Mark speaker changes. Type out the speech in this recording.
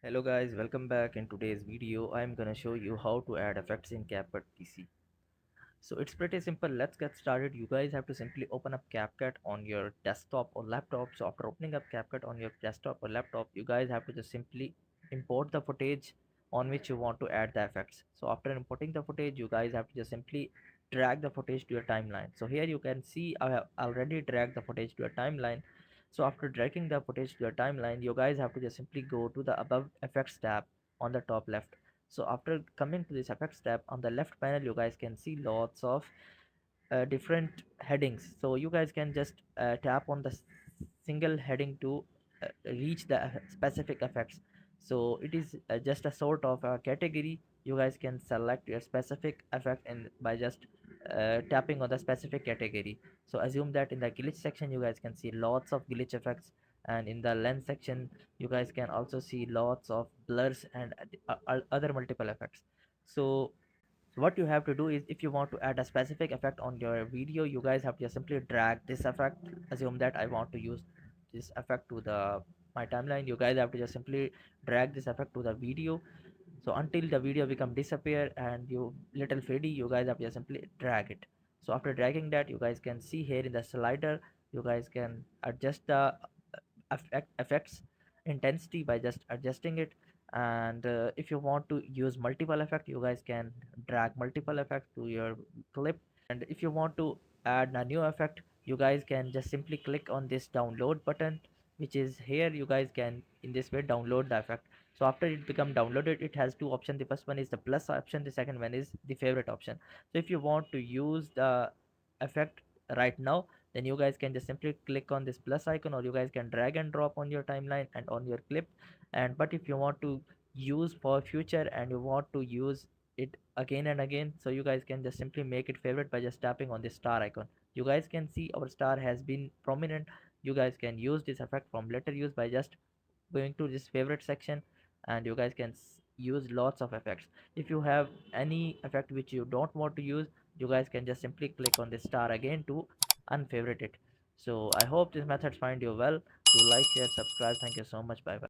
Speaker 1: Hello guys, welcome back. In today's video I'm gonna show you how to add effects in CapCut PC. So it's pretty simple. Let's get started. You guys have to simply open up CapCut on your desktop or laptop. So after opening up CapCut on your desktop or laptop, you guys have to just simply import the footage on which you want to add the effects. So after importing the footage, you guys have to just simply drag the footage to your timeline. So here you can see I have already dragged the footage to your timeline. So after dragging the footage to your timeline, you guys have to just simply go to the above effects tab on the top left. So after coming to this effects tab on the left panel, you guys can see lots of different headings. So you guys can just tap on the single heading to reach the specific effects. So it is just a sort of a category. You guys can select your specific effect and by just tapping on the specific category. So assume that in the glitch section you guys can see lots of glitch effects, and in the lens section you guys can also see lots of blurs and other multiple effects. So what you have to do is, if you want to add a specific effect on your video, you guys have to just simply drag this effect. Assume that I want to use this effect to the my timeline. You guys have to just simply drag this effect to the video. So until the video become disappear and you little faddy, you guys have to just simply drag it. So after dragging that, you guys can see here in the slider, you guys can adjust the effects intensity by just adjusting it. And if you want to use multiple effect, you guys can drag multiple effect to your clip. And if you want to add a new effect, you guys can just simply click on this download button, which is here. You guys can in this way download the effect. So after it become downloaded, it has two options. The first one is the plus option, the second one is the favorite option. So if you want to use the effect right now, then you guys can just simply click on this plus icon, or you guys can drag and drop on your timeline and on your clip. And but if you want to use for future and you want to use it again and again, so you guys can just simply make it favorite by just tapping on this star icon. You guys can see our star has been prominent. You guys can use this effect from later use by just going to this favorite section, and you guys can use lots of effects. If you have any effect which you don't want to use, you guys can just simply click on this star again to unfavorite it. So I hope this method find you well. Do like, share, subscribe. Thank you so much. Bye bye.